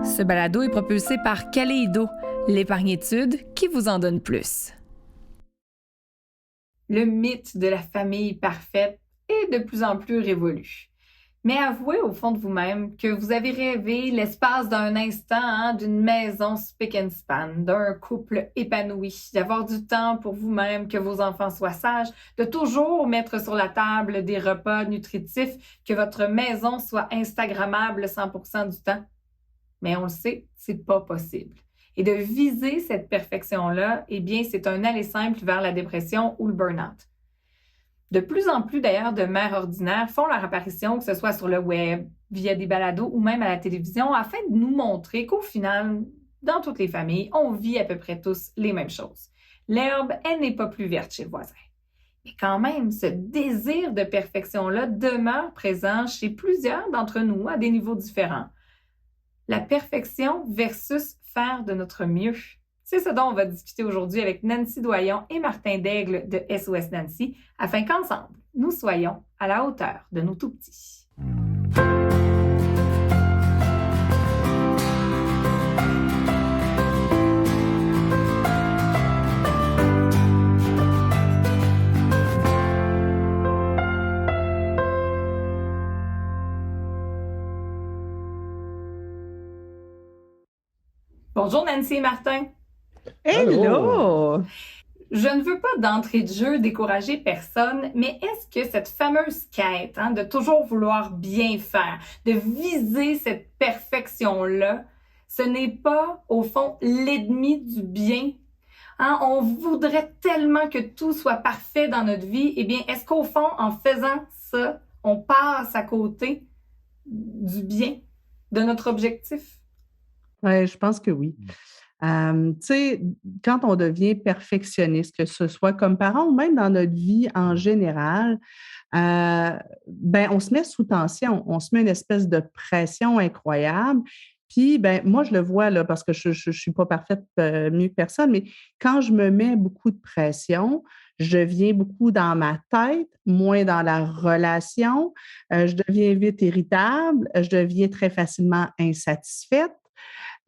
Ce balado est propulsé par Caléido, l'épargne-étude qui vous en donne plus. Le mythe de la famille parfaite est de plus en plus révolu. Mais avouez au fond de vous-même que vous avez rêvé l'espace d'un instant d'une maison spick and span, d'un couple épanoui, d'avoir du temps pour vous-même, que vos enfants soient sages, de toujours mettre sur la table des repas nutritifs, que votre maison soit instagrammable 100% du temps. Mais on le sait, c'est pas possible. Et de viser cette perfection-là, eh bien, c'est un aller simple vers la dépression ou le burn-out. De plus en plus, d'ailleurs, de mères ordinaires font leur apparition, que ce soit sur le web, via des balados ou même à la télévision, afin de nous montrer qu'au final, dans toutes les familles, on vit à peu près tous les mêmes choses. L'herbe, elle n'est pas plus verte chez le voisin. Mais quand même, ce désir de perfection-là demeure présent chez plusieurs d'entre nous à des niveaux différents. La perfection versus faire de notre mieux. C'est ce dont on va discuter aujourd'hui avec Nancy Doyon et Martin Daigle de SOS Nancy, afin qu'ensemble, nous soyons à la hauteur de nos tout-petits. Bonjour Nancy et Martin. Hello! Je ne veux pas d'entrée de jeu décourager personne, mais est-ce que cette fameuse quête de toujours vouloir bien faire, de viser cette perfection-là, ce n'est pas, au fond, l'ennemi du bien? On voudrait tellement que tout soit parfait dans notre vie. Eh bien, est-ce qu'au fond, en faisant ça, on passe à côté du bien, de notre objectif? Oui, je pense que oui. Tu sais, quand on devient perfectionniste, que ce soit comme parent ou même dans notre vie en général, on se met sous tension, on se met une espèce de pression incroyable. Puis, moi, je le vois là, parce que je suis pas parfaite mieux que personne, mais quand je me mets beaucoup de pression, je deviens beaucoup dans ma tête, moins dans la relation. Je deviens vite irritable, je deviens très facilement insatisfaite.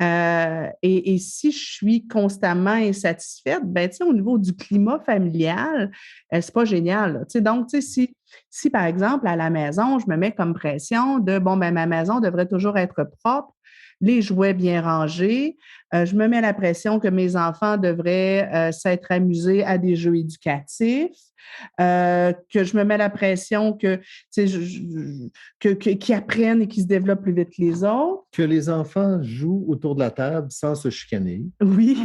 Et si je suis constamment insatisfaite, au niveau du climat familial, c'est pas génial. Là. Donc, si, par exemple, à la maison, je me mets comme pression de, ma maison devrait toujours être propre, les jouets bien rangés, je me mets la pression que mes enfants devraient s'être amusés à des jeux éducatifs, que je me mets la pression que, qu'ils apprennent et qu'ils se développent plus vite que les autres. Que les enfants jouent autour de la table sans se chicaner. Oui.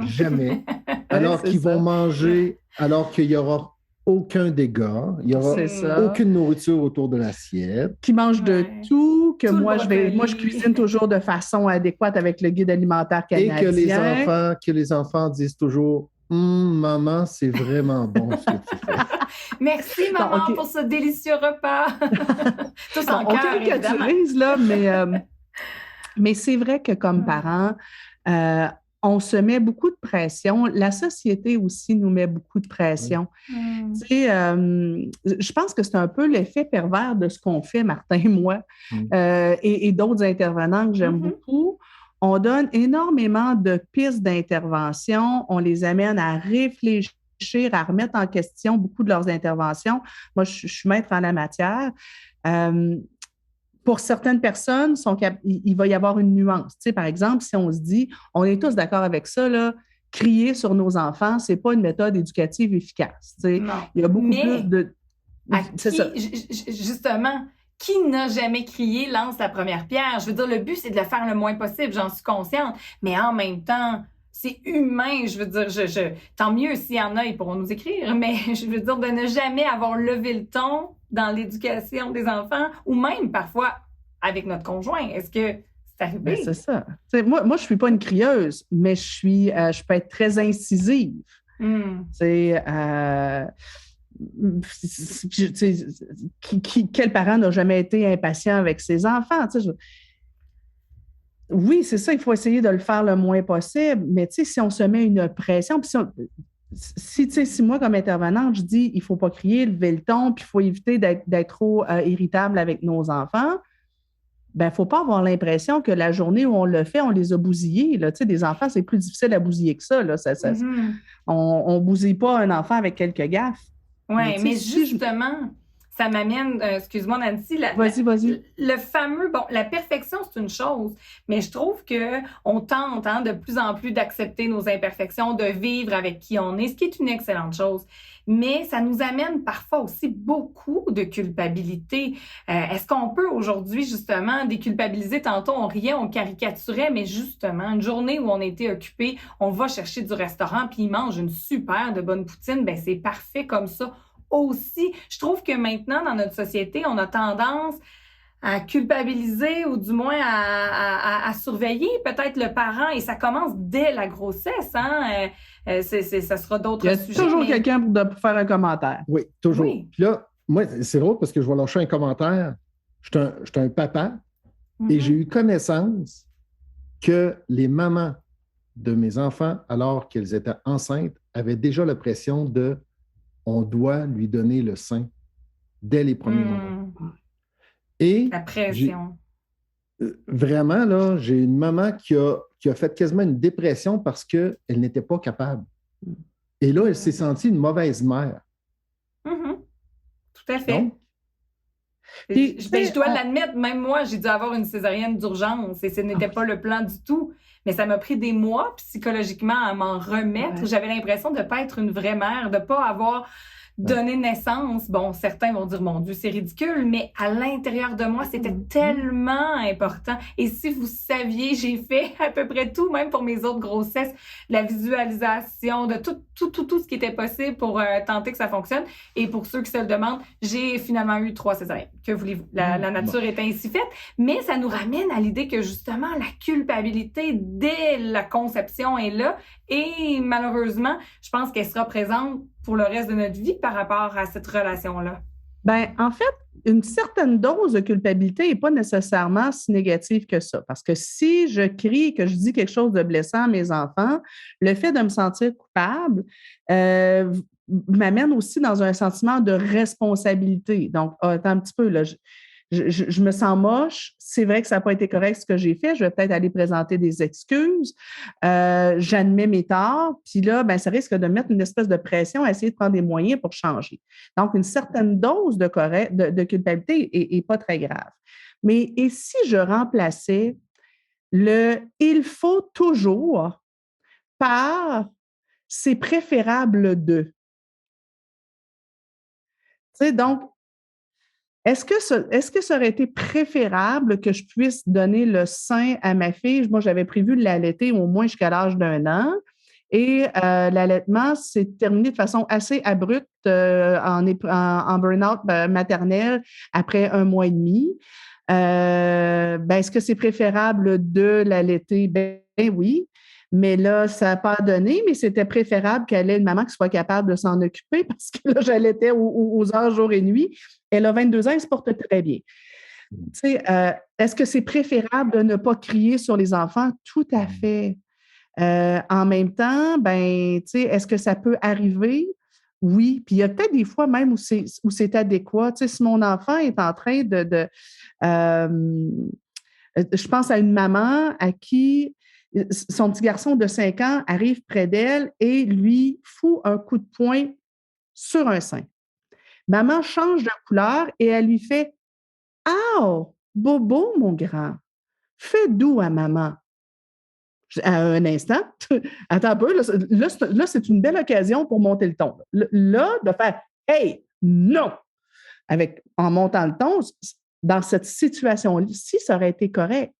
Jamais. Alors qu'ils vont manger, alors qu'il n'y aura aucun dégât, il n'y aura aucune nourriture autour de l'assiette. Qui mangent de tout, que moi je cuisine toujours de façon adéquate avec le guide alimentaire canadien. Et que les enfants disent toujours maman, c'est vraiment bon ce que tu fais. Merci, maman, pour ce délicieux repas. Tous en cœur, évidemment. Là, mais c'est vrai que comme parents, on se met beaucoup de pression. La société aussi nous met beaucoup de pression. Je pense que c'est un peu l'effet pervers de ce qu'on fait, Martin et moi, et d'autres intervenants que j'aime beaucoup. On donne énormément de pistes d'intervention. On les amène à réfléchir, à remettre en question beaucoup de leurs interventions. Moi, je suis maître en la matière. Pour certaines personnes, il va y avoir une nuance. Par exemple, si on se dit, on est tous d'accord avec ça, là, crier sur nos enfants, ce n'est pas une méthode éducative efficace. Il y a beaucoup plus de... Justement, qui n'a jamais crié lance la première pierre? Je veux dire, le but, c'est de le faire le moins possible, j'en suis consciente. Mais en même temps, c'est humain, je veux dire, tant mieux s'il y en a, ils pourront nous écrire, mais je veux dire, de ne jamais avoir levé le ton dans l'éducation des enfants, ou même parfois avec notre conjoint. Est-ce que c'est arrivé? C'est ça. Moi, je ne suis pas une crieuse, mais je peux être très incisive. Quel parent n'a jamais été impatient avec ses enfants? Oui, c'est ça, il faut essayer de le faire le moins possible, mais si on se met une pression, puis si moi, comme intervenante, je dis il ne faut pas crier, lever le ton, puis il faut éviter d'être trop irritable avec nos enfants, ben, faut pas avoir l'impression que la journée où on le fait, on les a bousillés. Là. Tu sais, des enfants, c'est plus difficile à bousiller que ça. Là. On bousille pas un enfant avec quelques gaffes. Oui, mais justement, ça m'amène, excuse-moi Nancy, vas-y. Le fameux, la perfection, c'est une chose, mais je trouve qu'on tente de plus en plus d'accepter nos imperfections, de vivre avec qui on est, ce qui est une excellente chose. Mais ça nous amène parfois aussi beaucoup de culpabilité. Est-ce qu'on peut aujourd'hui, justement, déculpabiliser? Tantôt, on riait, on caricaturait, mais justement, une journée où on était occupé, on va chercher du restaurant puis ils mangent une super de bonne poutine, ben c'est parfait comme ça aussi. Je trouve que maintenant, dans notre société, on a tendance à culpabiliser ou du moins à surveiller peut-être le parent et ça commence dès la grossesse. Hein? Ça sera d'autres sujets. Il y a toujours quelqu'un pour faire un commentaire. Oui, toujours. Oui. Puis là, moi, c'est drôle parce que je vais lâcher un commentaire. Je suis un papa et j'ai eu connaissance que les mamans de mes enfants, alors qu'elles étaient enceintes, avaient déjà la pression de on doit lui donner le sein dès les premiers moments. Et la pression. Vraiment, là, j'ai une maman qui a fait quasiment une dépression parce qu'elle n'était pas capable. Et là, elle s'est sentie une mauvaise mère. Tout à fait. Donc, je dois l'admettre, même moi, j'ai dû avoir une césarienne d'urgence et ce n'était pas le plan du tout. Mais ça m'a pris des mois psychologiquement à m'en remettre. Ouais. J'avais l'impression de ne pas être une vraie mère, de ne pas avoir donné naissance. Bon, certains vont dire, mon Dieu, c'est ridicule, mais à l'intérieur de moi, c'était tellement important. Et si vous saviez, j'ai fait à peu près tout, même pour mes autres grossesses, la visualisation de tout ce qui était possible pour tenter que ça fonctionne. Et pour ceux qui se le demandent, j'ai finalement eu 3 césariennes. Que voulez-vous? La nature est ainsi faite. Mais ça nous ramène à l'idée que justement, la culpabilité dès la conception est là. Et malheureusement, je pense qu'elle sera présente pour le reste de notre vie par rapport à cette relation-là. Bien, en fait, une certaine dose de culpabilité n'est pas nécessairement si négative que ça. Parce que si je crie, que je dis quelque chose de blessant à mes enfants, le fait de me sentir coupable m'amène aussi dans un sentiment de responsabilité. Donc, attends un petit peu, là, je me sens moche. C'est vrai que ça n'a pas été correct ce que j'ai fait. Je vais peut-être aller présenter des excuses. J'admets mes torts. Puis là, ben, ça risque de mettre une espèce de pression à essayer de prendre des moyens pour changer. Donc, une certaine dose de culpabilité n'est pas très grave. Mais et si je remplaçais le « il faut toujours » par « c'est préférable de ». Tu sais, donc, est-ce que ça aurait été préférable que je puisse donner le sein à ma fille? Moi, j'avais prévu de l'allaiter au moins jusqu'à l'âge d'1 an. Et l'allaitement s'est terminé de façon assez abrupte en burn-out maternel après 1 mois et demi. Est-ce que c'est préférable de l'allaiter? Ben oui. Mais là, ça n'a pas donné, mais c'était préférable qu'elle ait une maman qui soit capable de s'en occuper parce que là, j'allaitais aux heures, jour et nuit. Elle a 22 ans, elle se porte très bien. Tu sais, est-ce que c'est préférable de ne pas crier sur les enfants? Tout à fait. En même temps, tu sais, est-ce que ça peut arriver? Oui. Puis il y a peut-être des fois même où c'est adéquat. Tu sais, si mon enfant est en train je pense à une maman à qui son petit garçon de 5 ans arrive près d'elle et lui fout un coup de poing sur un sein. Maman change de couleur et elle lui fait « Ah, bobo, mon grand, fais doux à maman. » À un instant, attends un peu, là, c'est une belle occasion pour monter le ton. Là, de faire « Hey, non! » En montant le ton, dans cette situation-ci, ça aurait été correct.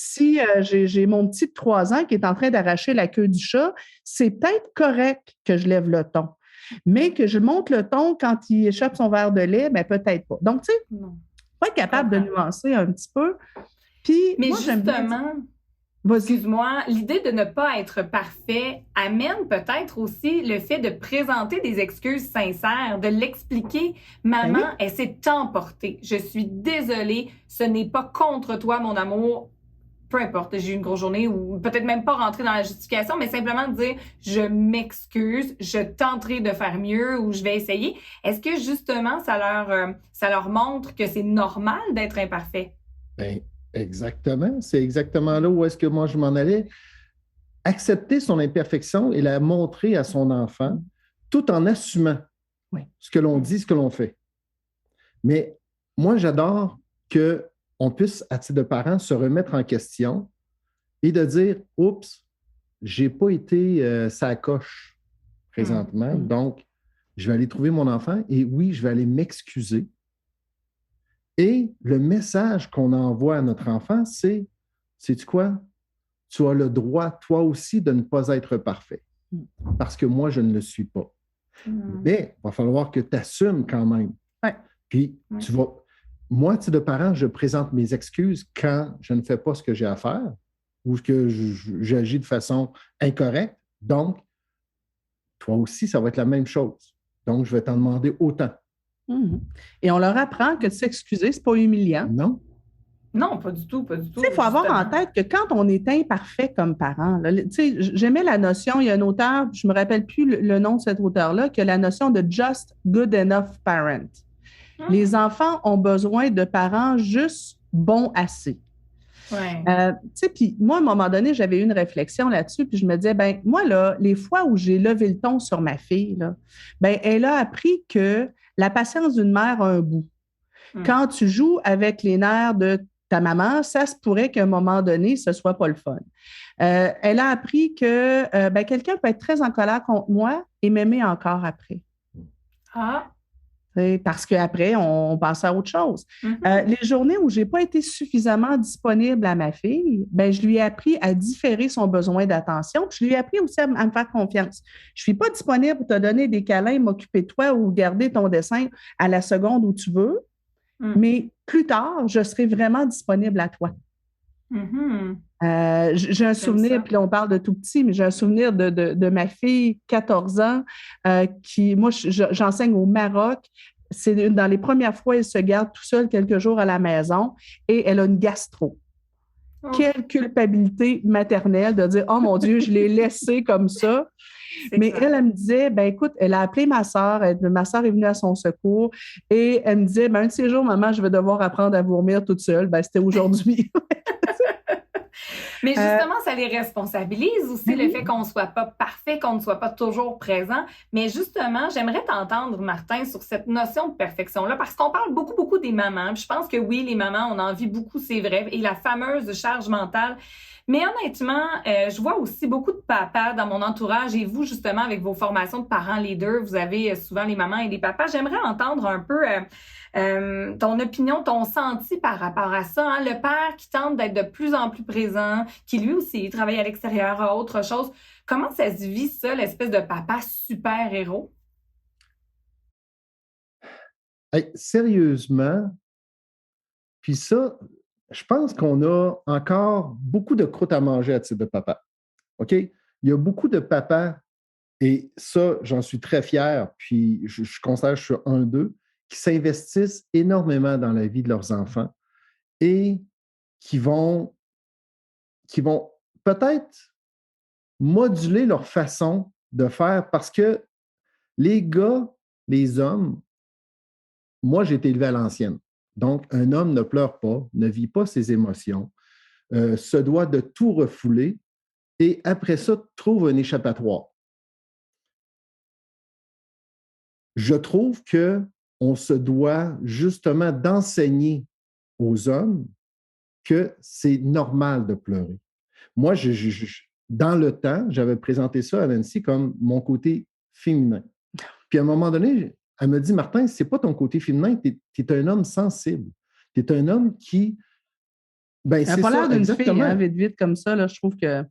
Si j'ai mon petit de 3 ans qui est en train d'arracher la queue du chat, c'est peut-être correct que je lève le ton. Mais que je monte le ton quand il échappe son verre de lait, bien, peut-être pas. Donc, tu sais, pas être capable de nuancer un petit peu. Puis, mais moi, justement, excuse-moi, l'idée de ne pas être parfait amène peut-être aussi le fait de présenter des excuses sincères, de l'expliquer. Maman, elle s'est emportée. Je suis désolée. Ce n'est pas contre toi, mon amour. Peu importe, j'ai eu une grosse journée ou peut-être même pas rentrer dans la justification, mais simplement dire « je m'excuse, je tenterai de faire mieux ou je vais essayer ». Est-ce que justement, ça leur montre que c'est normal d'être imparfait? Ben, exactement. C'est exactement là où est-ce que moi je m'en allais. Accepter son imperfection et la montrer à son enfant tout en assumant ce que l'on dit, ce que l'on fait. Mais moi, j'adore qu'on puisse, à titre de parent, se remettre en question et de dire, oups, j'ai pas été sa coche présentement, donc je vais aller trouver mon enfant et oui, je vais aller m'excuser. Et le message qu'on envoie à notre enfant, c'est, sais-tu quoi? Tu as le droit, toi aussi, de ne pas être parfait. Parce que moi, je ne le suis pas. Mais il va falloir que tu assumes quand même. Ouais. Puis, tu vas. Moi, titre de parent, je présente mes excuses quand je ne fais pas ce que j'ai à faire ou que j'agis de façon incorrecte. Donc, toi aussi, ça va être la même chose. Donc, je vais t'en demander autant. Et on leur apprend que de s'excuser, ce n'est pas humiliant. Non? Non, pas du tout, pas du tout. Il faut avoir en tête que quand on est imparfait comme parent, j'aimais la notion, il y a un auteur, je ne me rappelle plus le nom de cet auteur-là, qui a la notion de just good enough parent. Les enfants ont besoin de parents juste bons assez. Ouais. Puis moi, à un moment donné, j'avais eu une réflexion là-dessus, puis je me disais, ben moi, là, les fois où j'ai levé le ton sur ma fille, là, ben, elle a appris que la patience d'une mère a un bout. Quand tu joues avec les nerfs de ta maman, ça se pourrait qu'à un moment donné, ce ne soit pas le fun. Elle a appris que quelqu'un peut être très en colère contre moi et m'aimer encore après. Parce qu'après, on passe à autre chose. Les journées où je n'ai pas été suffisamment disponible à ma fille, je lui ai appris à différer son besoin d'attention. Puis je lui ai appris aussi à me faire confiance. Je ne suis pas disponible pour te donner des câlins, m'occuper de toi ou garder ton dessin à la seconde où tu veux. Mais plus tard, je serai vraiment disponible à toi. J'ai un souvenir, puis là, on parle de tout petit, mais j'ai un souvenir de ma fille, 14 ans, moi, j'enseigne au Maroc. C'est dans les premières fois, elle se garde tout seule quelques jours à la maison et elle a une gastro. Quelle culpabilité maternelle de dire « Oh mon Dieu, je l'ai laissée comme ça ». Mais elle me disait, écoute, elle a appelé ma soeur est venue à son secours et elle me disait, un de ces jours, maman, je vais devoir apprendre à vomir toute seule. C'était aujourd'hui. Mais justement, ça les responsabilise aussi, le fait qu'on ne soit pas parfait, qu'on ne soit pas toujours présent. Mais justement, j'aimerais t'entendre, Martin, sur cette notion de perfection-là, parce qu'on parle beaucoup, beaucoup des mamans. Puis je pense que oui, les mamans, on en vit beaucoup, c'est vrai, et la fameuse charge mentale. Mais honnêtement, je vois aussi beaucoup de papas dans mon entourage et vous, justement, avec vos formations de parents leaders, vous avez souvent les mamans et les papas. J'aimerais entendre un peu ton opinion, ton senti par rapport à ça. Hein? Le père qui tente d'être de plus en plus présent, qui lui aussi travaille à l'extérieur, à autre chose. Comment ça se vit, ça, l'espèce de papa super-héros? Hey, sérieusement, puis ça, je pense qu'on a encore beaucoup de croûte à manger à titre de papa. OK? Il y a beaucoup de papas, et ça, j'en suis très fier, puis je considère que je suis un d'eux, qui s'investissent énormément dans la vie de leurs enfants et qui vont peut-être moduler leur façon de faire parce que les gars, les hommes, moi, j'ai été élevé à l'ancienne. Donc, un homme ne pleure pas, ne vit pas ses émotions, se doit de tout refouler et après ça, trouve un échappatoire. Je trouve qu'on se doit justement d'enseigner aux hommes que c'est normal de pleurer. Moi, dans le temps, j'avais présenté ça à Nancy comme mon côté féminin. Puis à un moment donné, elle me dit, Martin, c'est pas ton côté féminin, tu es un homme sensible. Tu es un homme qui... Ben, c'est pas l'air d'une fille, hein, vite, comme ça, là, je trouve que...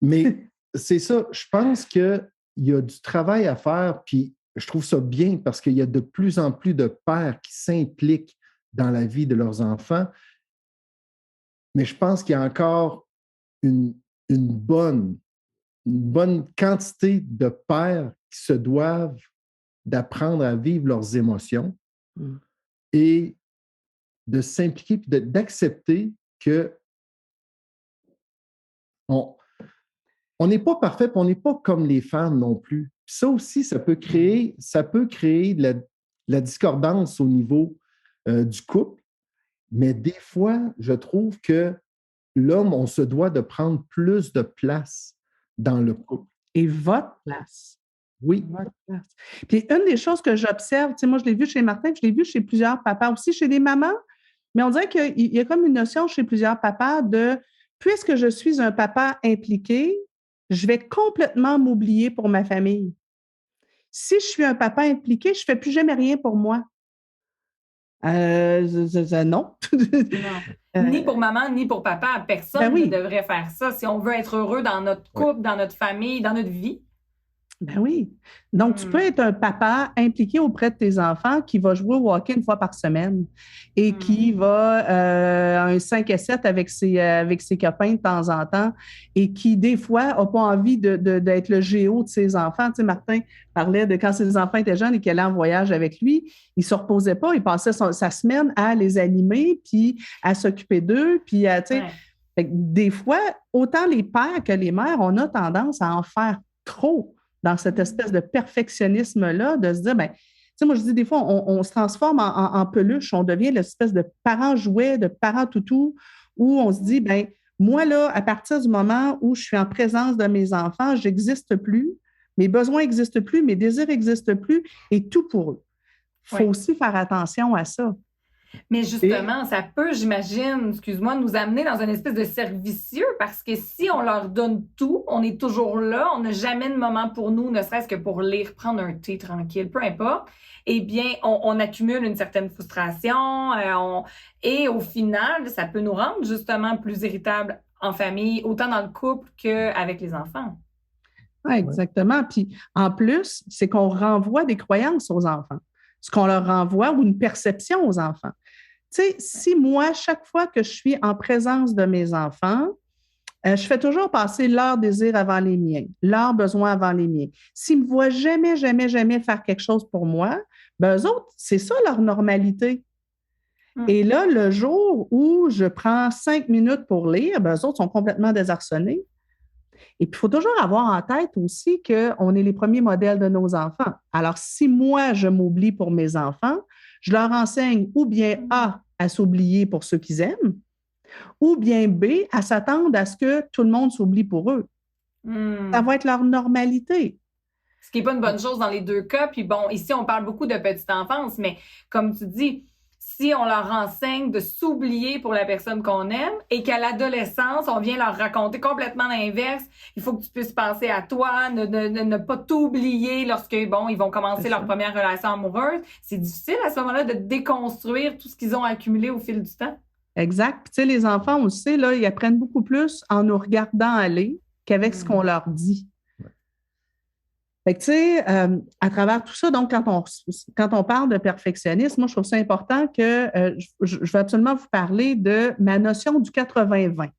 Mais c'est ça, je pense qu'il y a du travail à faire, puis je trouve ça bien parce qu'il y a de plus en plus de pères qui s'impliquent dans la vie de leurs enfants. Mais je pense qu'il y a encore une bonne quantité de pères qui se doivent d'apprendre à vivre leurs émotions et de s'impliquer et d'accepter que on n'est pas parfait, puis on n'est pas comme les femmes non plus. Puis ça aussi, ça peut créer de la discordance au niveau du couple. Mais des fois, je trouve que l'homme, on se doit de prendre plus de place dans le couple. Et votre place. Oui. Votre place. Puis une des choses que j'observe, tu sais, moi, je l'ai vu chez Martin, je l'ai vu chez plusieurs papas, aussi chez des mamans, mais on dirait qu'il y a comme une notion chez plusieurs papas de, puisque je suis un papa impliqué, je vais complètement m'oublier pour ma famille. Si je suis un papa impliqué, je ne fais plus jamais rien pour moi. Non. Non. Ni pour maman, ni pour papa. Personne ne devrait faire ça. Si on veut être heureux dans notre couple, dans notre famille, dans notre vie. Ben oui. Donc, tu peux être un papa impliqué auprès de tes enfants qui va jouer au hockey une fois par semaine et qui va un 5 à 7 avec ses copains de temps en temps et qui, des fois, n'a pas envie d'être le géo de ses enfants. Tu sais, Martin parlait de quand ses enfants étaient jeunes et qu'il allait en voyage avec lui, il ne se reposait pas, il passait sa semaine à les animer puis à s'occuper d'eux. Puis, tu sais, des fois, autant les pères que les mères, on a tendance à en faire trop dans cette espèce de perfectionnisme-là, de se dire, bien, tu sais, moi, je dis des fois, on se transforme en peluche, on devient l'espèce de parent jouet, de parent toutou, où on se dit, bien, moi, là, à partir du moment où je suis en présence de mes enfants, j'existe plus, mes besoins n'existent plus, mes désirs n'existent plus, et tout pour eux. Il faut aussi faire attention à ça. Mais justement, ça peut, j'imagine, excuse-moi, nous amener dans une espèce de cercle vicieux parce que si on leur donne tout, on est toujours là, on n'a jamais de moment pour nous, ne serait-ce que pour lire, prendre un thé tranquille, peu importe, eh bien, on accumule une certaine frustration et au final, ça peut nous rendre justement plus irritables en famille, autant dans le couple qu'avec les enfants. Oui, exactement. Puis en plus, c'est qu'on renvoie des croyances aux enfants. Ce qu'on leur renvoie ou une perception aux enfants. Tu sais, si moi, chaque fois que je suis en présence de mes enfants, je fais toujours passer leurs désirs avant les miens, leurs besoins avant les miens. S'ils ne me voient jamais, jamais, jamais faire quelque chose pour moi, ben eux autres, c'est ça leur normalité. Et là, le jour où je prends 5 minutes pour lire, ben eux autres sont complètement désarçonnés. Et puis, il faut toujours avoir en tête aussi qu'on est les premiers modèles de nos enfants. Alors, si moi, je m'oublie pour mes enfants, je leur enseigne ou bien A, à s'oublier pour ceux qu'ils aiment, ou bien B, à s'attendre à ce que tout le monde s'oublie pour eux. Ça va être leur normalité. Ce qui n'est pas une bonne chose dans les deux cas. Puis bon, ici, on parle beaucoup de petite enfance, mais comme tu dis, si on leur enseigne de s'oublier pour la personne qu'on aime et qu'à l'adolescence, on vient leur raconter complètement l'inverse, il faut que tu puisses penser à toi, ne pas t'oublier lorsque, bon, ils vont commencer leur première relation amoureuse. C'est difficile à ce moment-là de déconstruire tout ce qu'ils ont accumulé au fil du temps. Exact. Puis, tu sais, les enfants, on le sait, là, ils apprennent beaucoup plus en nous regardant aller qu'avec ce qu'on leur dit. Fait que, tu sais, à travers tout ça, donc, quand on parle de perfectionnisme, moi, je trouve ça important que je vais absolument vous parler de ma notion du 80-20.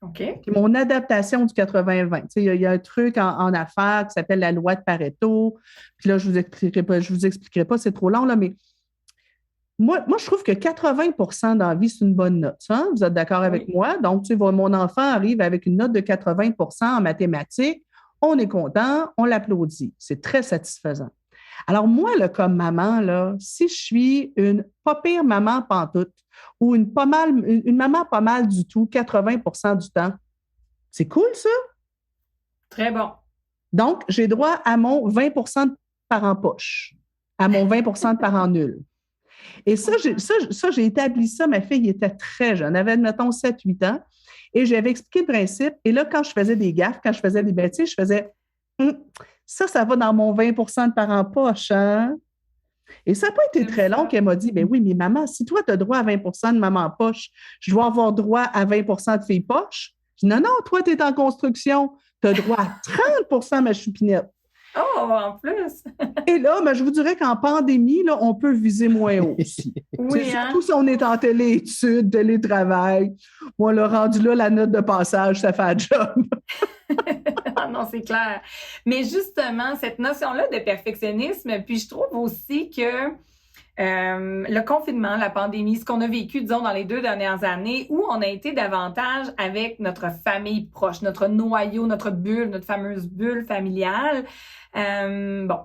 OK. Puis mon adaptation du 80-20. Tu sais, il y a un truc en affaires qui s'appelle la loi de Pareto. Puis là, je vous expliquerai pas, c'est trop long, là, mais moi, je trouve que 80% dans la vie, c'est une bonne note. Hein? Vous êtes d'accord avec moi? Donc, tu sais, mon enfant arrive avec une note de 80% en mathématiques. On est content, on l'applaudit. C'est très satisfaisant. Alors moi, là, comme maman, là, si je suis une pas pire maman pantoute ou une maman pas mal du tout, 80% du temps, c'est cool, ça? Très bon. Donc, j'ai droit à mon 20% de parents poche, à mon 20% de parents nuls. Et ça, j'ai établi ça. Ma fille était très jeune, elle avait, mettons, 7-8 ans. Et j'avais expliqué le principe. Et là, quand je faisais des gaffes, quand je faisais des bêtises, je faisais ça va dans mon 20% de parents poche. Hein? Et ça n'a pas été très long qu'elle m'a dit ben oui, mais maman, si toi, tu as droit à 20% de maman poche, je dois avoir droit à 20% de fille poche. Je dis non, toi, tu es en construction. Tu as droit à 30%, ma choupinette. Oh, en plus! Et là, ben, je vous dirais qu'en pandémie, là, on peut viser moins haut aussi. Oui, surtout si on est en téléétudes, télétravail. Moi, le rendu là, la note de passage, ça fait un job. Ah non, c'est clair. Mais justement, cette notion-là de perfectionnisme, puis je trouve aussi que le confinement, la pandémie, ce qu'on a vécu, disons, dans les 2 dernières années, où on a été davantage avec notre famille proche, notre noyau, notre bulle, notre fameuse bulle familiale. Bon,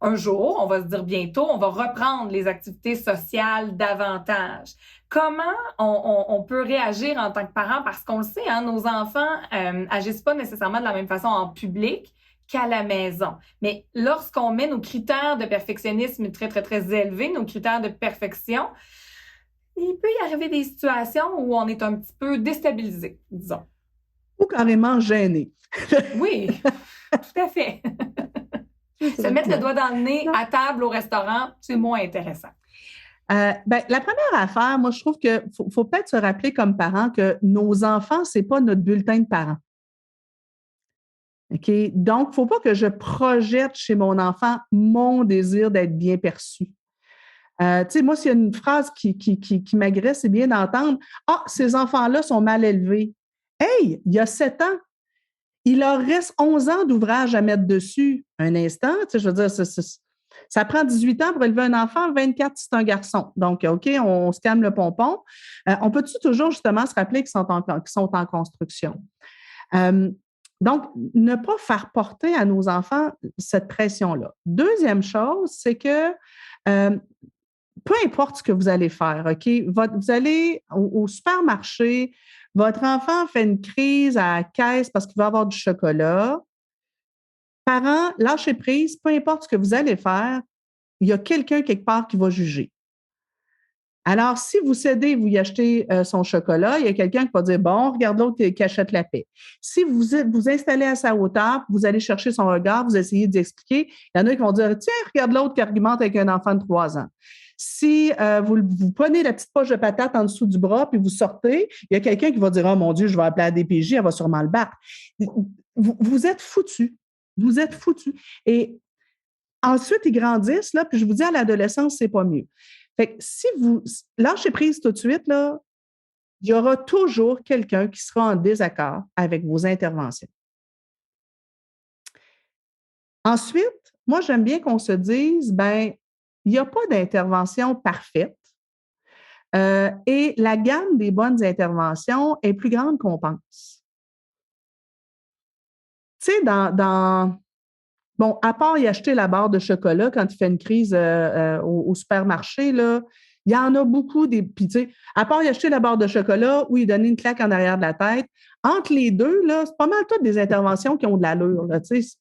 un jour, on va se dire bientôt, on va reprendre les activités sociales davantage. Comment on peut réagir en tant que parent? Parce qu'on le sait, hein, nos enfants agissent pas nécessairement de la même façon en public qu'à la maison. Mais lorsqu'on met nos critères de perfectionnisme très, très, très élevés, nos critères de perfection, il peut y arriver des situations où on est un petit peu déstabilisé, disons. Ou carrément gêné. Oui, tout à fait. Se mettre le doigt dans le nez à table au restaurant, c'est moins intéressant. La première affaire, moi, je trouve qu'il faut peut-être se rappeler comme parents que nos enfants, ce n'est pas notre bulletin de parents. OK? Donc, il ne faut pas que je projette chez mon enfant mon désir d'être bien perçu. Tu sais, moi, s'il y a une phrase qui m'agresse, c'est bien d'entendre « Ah, ces enfants-là sont mal élevés. » Hey, il y a 7 ans, il leur reste 11 ans d'ouvrage à mettre dessus. Un instant, tu sais, je veux dire, ça prend 18 ans pour élever un enfant, 24, c'est un garçon. Donc, OK, on se calme le pompon. On peut-tu toujours, justement, se rappeler qu'ils sont en construction? Donc, ne pas faire porter à nos enfants cette pression-là. Deuxième chose, c'est que peu importe ce que vous allez faire, OK? Vous allez au supermarché, votre enfant fait une crise à la caisse parce qu'il va avoir du chocolat. Parents, lâchez prise, peu importe ce que vous allez faire, il y a quelqu'un quelque part qui va juger. Alors, si vous cédez, vous y achetez son chocolat, il y a quelqu'un qui va dire « Bon, regarde l'autre qui achète la paix ». Si vous installez à sa hauteur, vous allez chercher son regard, vous essayez d'expliquer, il y en a qui vont dire « Tiens, regarde l'autre qui argumente avec un enfant de 3 ans ». Si vous prenez la petite poche de patate en dessous du bras puis vous sortez, il y a quelqu'un qui va dire « Oh mon Dieu, je vais appeler la DPJ, elle va sûrement le battre ». Vous êtes foutus. Vous êtes foutus. Et ensuite, ils grandissent, là, puis je vous dis, à l'adolescence, c'est pas mieux. Fait que si vous lâchez prise tout de suite, là, il y aura toujours quelqu'un qui sera en désaccord avec vos interventions. Ensuite, moi, j'aime bien qu'on se dise, ben, il n'y a pas d'intervention parfaite et la gamme des bonnes interventions est plus grande qu'on pense. Tu sais, bon, à part y acheter la barre de chocolat quand il fait une crise au supermarché, là, il y en a beaucoup des. Puis, tu sais, à part y acheter la barre de chocolat ou y donner une claque en arrière de la tête, entre les deux, là, c'est pas mal toutes des interventions qui ont de l'allure, là, tu sais.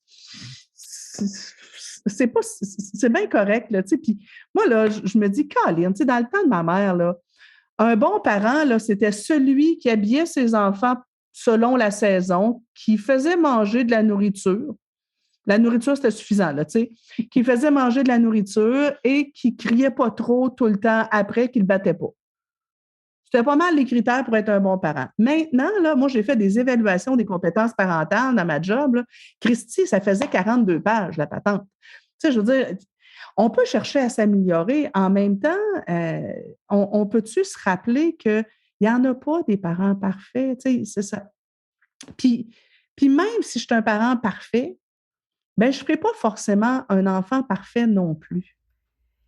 C'est bien correct, là, tu sais. Puis, moi, là, je me dis, Caroline, tu sais, dans le temps de ma mère, là, un bon parent, là, c'était celui qui habillait ses enfants selon la saison, qui faisait manger de la nourriture. La nourriture, c'était suffisant, là, tu sais, qui faisait manger de la nourriture et qui criait pas trop tout le temps après, qu'il ne battait pas. C'était pas mal les critères pour être un bon parent. Maintenant, là, moi, j'ai fait des évaluations des compétences parentales dans ma job. Là. Christy, ça faisait 42 pages, la patente. Tu sais, je veux dire, on peut chercher à s'améliorer. En même temps, on peut-tu se rappeler qu'il n'y en a pas des parents parfaits? Tu sais, c'est ça. Puis même si je suis un parent parfait, ben, je ne ferai pas forcément un enfant parfait non plus.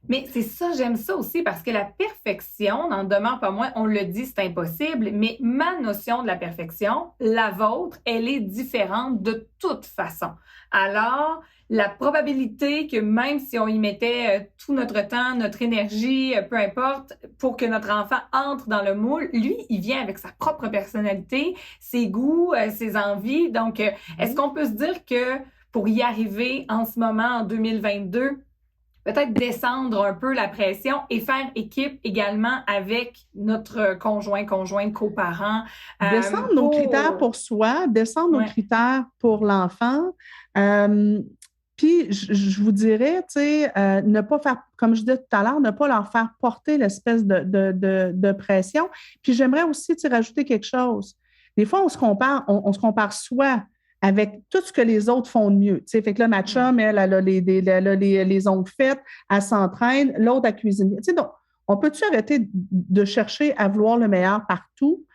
Mais c'est ça, j'aime ça aussi parce que la perfection, n'en demeure pas moins, on le dit, c'est impossible, mais ma notion de la perfection, la vôtre, elle est différente de toute façon. Alors, la probabilité que même si on y mettait tout notre temps, notre énergie, peu importe, pour que notre enfant entre dans le moule, lui, il vient avec sa propre personnalité, ses goûts, ses envies. Donc, est-ce qu'on peut se dire que pour y arriver en ce moment, en 2022, peut-être descendre un peu la pression et faire équipe également avec notre conjointe, coparent. Descendre nos critères pour soi, descendre nos critères pour l'enfant. Puis, je vous dirais, tu sais, ne pas faire, comme je disais tout à l'heure, ne pas leur faire porter l'espèce de pression. Puis, j'aimerais aussi, tu sais, rajouter quelque chose. Des fois, on se compare soi avec tout ce que les autres font de mieux. Tu sais, fait que là, ma chum, elle a les ongles faits, elle s'entraîne, l'autre, elle cuisine. Tu sais, donc, on peut-tu arrêter de chercher à vouloir le meilleur partout?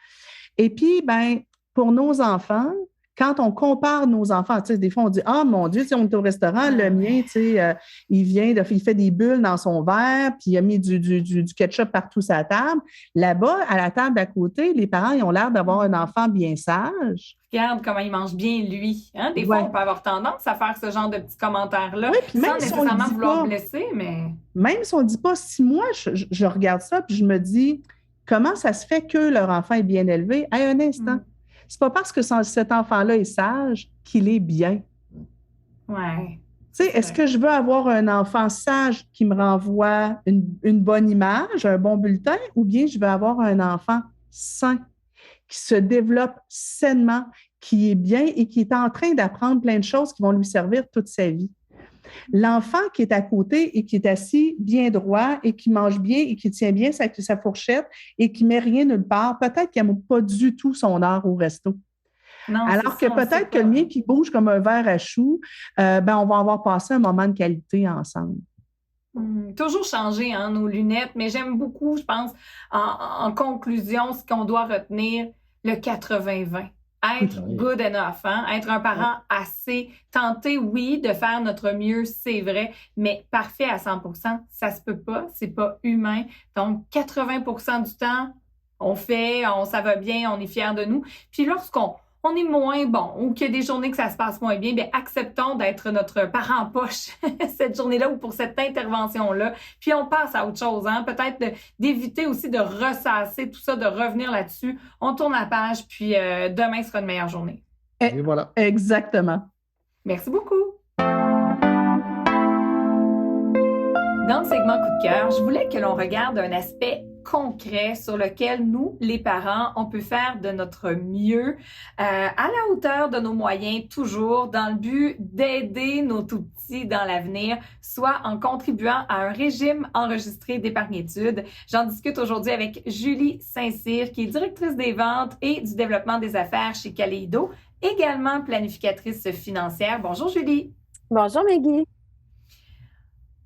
Et puis, ben, pour nos enfants, quand on compare nos enfants, tu sais, des fois, on dit, ah, mon Dieu, tu sais, on est au restaurant, le mien, tu sais, il fait des bulles dans son verre, puis il a mis du ketchup partout sur la table. Là-bas, à la table d'à côté, les parents, ils ont l'air d'avoir un enfant bien sage. Regarde comment il mange bien, lui. Hein? Des fois, on peut avoir tendance à faire ce genre de petits commentaires-là, Oui, puis sans même si on le nécessairement dit vouloir pas, blesser, mais... même si on ne dit pas, si moi, je regarde ça, puis je me dis, comment ça se fait que leur enfant est bien élevé? Hey, un instant. C'est pas parce que cet enfant-là est sage qu'il est bien. Ouais. Tu sais, est-ce que je veux avoir un enfant sage qui me renvoie une bonne image, un bon bulletin, ou bien je veux avoir un enfant sain, qui se développe sainement, qui est bien et qui est en train d'apprendre plein de choses qui vont lui servir toute sa vie? L'enfant qui est à côté et qui est assis bien droit et qui mange bien et qui tient bien sa fourchette et qui ne met rien nulle part, peut-être qu'il n'aime pas du tout son heure au resto. Non, Alors c'est que ça, peut-être que le mien qui bouge comme un verre à choux, on va avoir passé un moment de qualité ensemble. Toujours changer nos lunettes, mais j'aime beaucoup, je pense, en conclusion, ce qu'on doit retenir, le 80-20. Être good enough, hein? Être un parent assez tenté, oui, de faire notre mieux, c'est vrai, mais parfait à 100%, ça se peut pas, c'est pas humain. Donc, 80% du temps, ça va bien, on est fiers de nous. Puis lorsqu'on est moins bon ou qu'il y a des journées que ça se passe moins bien, bien, acceptons d'être notre parent poche cette journée-là ou pour cette intervention-là. Puis on passe à autre chose, hein? Peut-être d'éviter aussi de ressasser tout ça, de revenir là-dessus. On tourne la page, puis demain sera une meilleure journée. Et voilà. Exactement. Merci beaucoup. Dans le segment coup de cœur, je voulais que l'on regarde un aspect concret sur lequel nous, les parents, on peut faire de notre mieux à la hauteur de nos moyens, toujours dans le but d'aider nos tout-petits dans l'avenir, soit en contribuant à un régime enregistré d'épargne-études. J'en discute aujourd'hui avec Julie Saint-Cyr, qui est directrice des ventes et du développement des affaires chez Kaleido, également planificatrice financière. Bonjour Julie. Bonjour Maggie.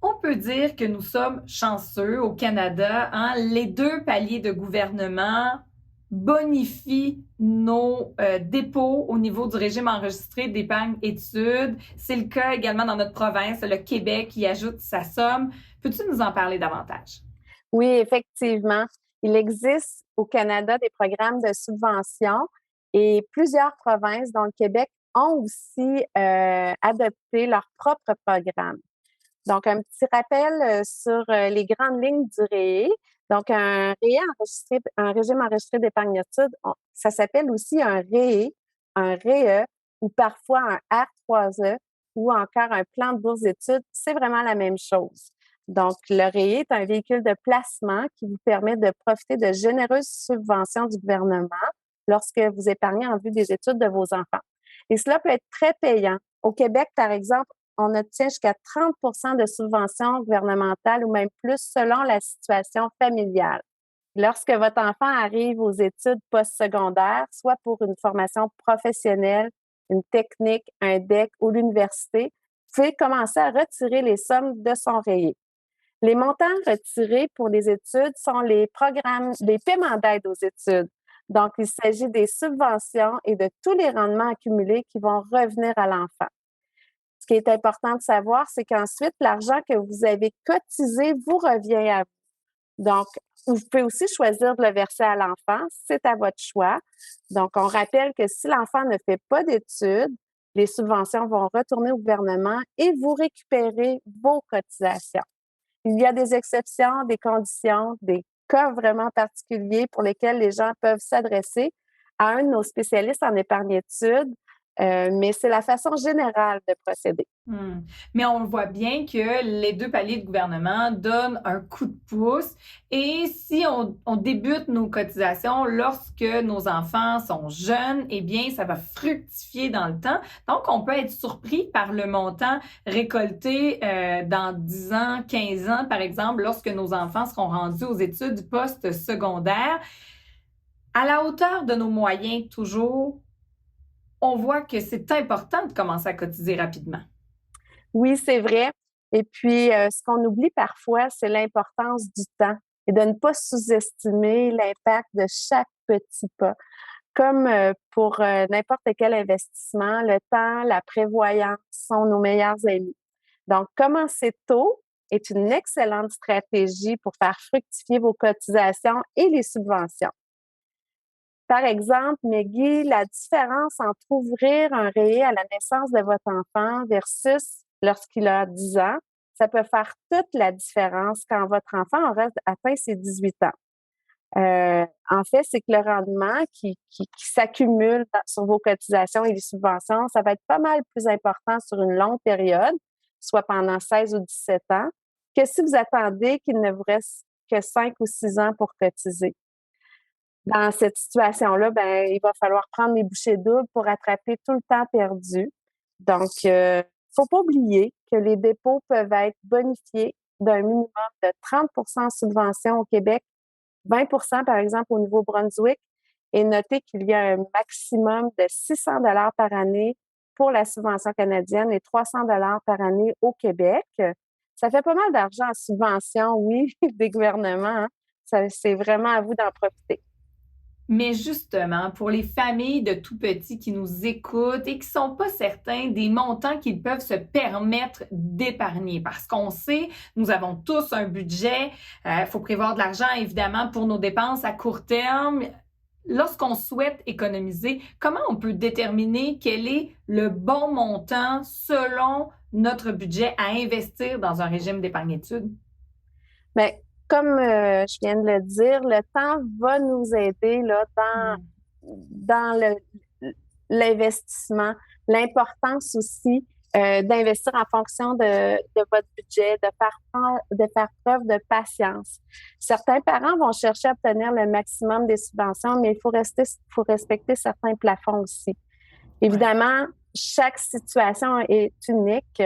On peut dire que nous sommes chanceux au Canada. Hein? Les 2 paliers de gouvernement bonifient nos dépôts au niveau du régime enregistré d'épargne-études. C'est le cas également dans notre province, le Québec, qui ajoute sa somme. Peux-tu nous en parler davantage? Oui, effectivement. Il existe au Canada des programmes de subvention et plusieurs provinces, dont le Québec, ont aussi adopté leur propre programme. Donc, un petit rappel sur les grandes lignes du REE. Donc, un régime enregistré d'épargne-études, ça s'appelle aussi un REE, un REE ou parfois un R3E ou encore un plan de bourse d'études. C'est vraiment la même chose. Donc, le REE est un véhicule de placement qui vous permet de profiter de généreuses subventions du gouvernement lorsque vous épargnez en vue des études de vos enfants. Et cela peut être très payant. Au Québec, par exemple, on obtient jusqu'à 30 de subventions gouvernementales ou même plus selon la situation familiale. Lorsque votre enfant arrive aux études postsecondaires, soit pour une formation professionnelle, une technique, un DEC ou l'université, vous pouvez commencer à retirer les sommes de son REE. Les montants retirés pour les études sont les paiements d'aide aux études. Donc, il s'agit des subventions et de tous les rendements accumulés qui vont revenir à l'enfant. Ce qui est important de savoir, c'est qu'ensuite, l'argent que vous avez cotisé vous revient à vous. Donc, vous pouvez aussi choisir de le verser à l'enfant, c'est à votre choix. Donc, on rappelle que si l'enfant ne fait pas d'études, les subventions vont retourner au gouvernement et vous récupérez vos cotisations. Il y a des exceptions, des conditions, des cas vraiment particuliers pour lesquels les gens peuvent s'adresser à un de nos spécialistes en épargne-études. Mais c'est la façon générale de procéder. Mais on voit bien que les 2 paliers de gouvernement donnent un coup de pouce. Et si on débute nos cotisations lorsque nos enfants sont jeunes, eh bien, ça va fructifier dans le temps. Donc, on peut être surpris par le montant récolté dans 10 ans, 15 ans, par exemple, lorsque nos enfants seront rendus aux études post-secondaires. À la hauteur de nos moyens, toujours, on voit que c'est important de commencer à cotiser rapidement. Oui, c'est vrai. Et puis, ce qu'on oublie parfois, c'est l'importance du temps et de ne pas sous-estimer l'impact de chaque petit pas. Comme pour n'importe quel investissement, le temps, la prévoyance sont nos meilleurs amis. Donc, commencer tôt est une excellente stratégie pour faire fructifier vos cotisations et les subventions. Par exemple, Maggie, la différence entre ouvrir un rayé à la naissance de votre enfant versus lorsqu'il a 10 ans, ça peut faire toute la différence quand votre enfant aura atteint ses 18 ans. En fait, c'est que le rendement qui s'accumule sur vos cotisations et les subventions, ça va être pas mal plus important sur une longue période, soit pendant 16 ou 17 ans, que si vous attendez qu'il ne vous reste que 5 ou 6 ans pour cotiser. Dans cette situation-là, ben, il va falloir prendre les bouchées doubles pour rattraper tout le temps perdu. Donc, faut pas oublier que les dépôts peuvent être bonifiés d'un minimum de 30 en subvention au Québec, 20 par exemple au Nouveau-Brunswick, et notez qu'il y a un maximum de 600 $ par année pour la subvention canadienne et 300 $ par année au Québec. Ça fait pas mal d'argent en subvention, oui, des gouvernements. Hein. C'est vraiment à vous d'en profiter. Mais justement, pour les familles de tout petits qui nous écoutent et qui ne sont pas certains des montants qu'ils peuvent se permettre d'épargner, parce qu'on sait, nous avons tous un budget, faut prévoir de l'argent évidemment pour nos dépenses à court terme. Lorsqu'on souhaite économiser, comment on peut déterminer quel est le bon montant selon notre budget à investir dans un régime d'épargne-études? Bien, comme je viens de le dire, le temps va nous aider là, dans l'investissement. L'importance aussi d'investir en fonction de votre budget, de faire preuve de patience. Certains parents vont chercher à obtenir le maximum des subventions, mais il faut respecter certains plafonds aussi. Évidemment, chaque situation est unique.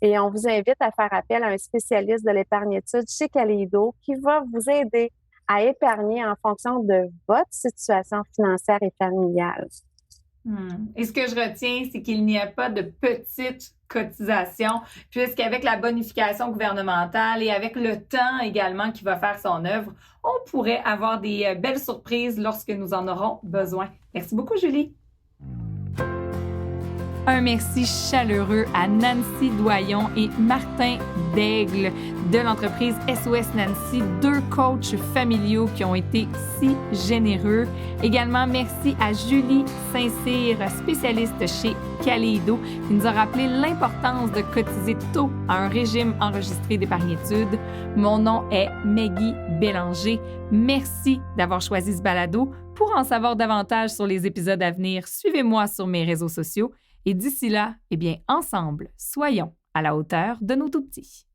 Et on vous invite à faire appel à un spécialiste de l'épargne-études chez Kaleido qui va vous aider à épargner en fonction de votre situation financière et familiale. Et ce que je retiens, c'est qu'il n'y a pas de petites cotisations, puisqu'avec la bonification gouvernementale et avec le temps également qui va faire son œuvre, on pourrait avoir des belles surprises lorsque nous en aurons besoin. Merci beaucoup, Julie. Un merci chaleureux à Nancy Doyon et Martin Daigle de l'entreprise SOS Nancy, 2 coachs familiaux qui ont été si généreux. Également, merci à Julie Saint-Cyr, spécialiste chez Kaleido, qui nous a rappelé l'importance de cotiser tôt à un régime enregistré d'épargne-études. Mon nom est Maggie Bélanger. Merci d'avoir choisi ce balado. Pour en savoir davantage sur les épisodes à venir, suivez-moi sur mes réseaux sociaux. Et d'ici là, eh bien, ensemble, soyons à la hauteur de nos tout-petits.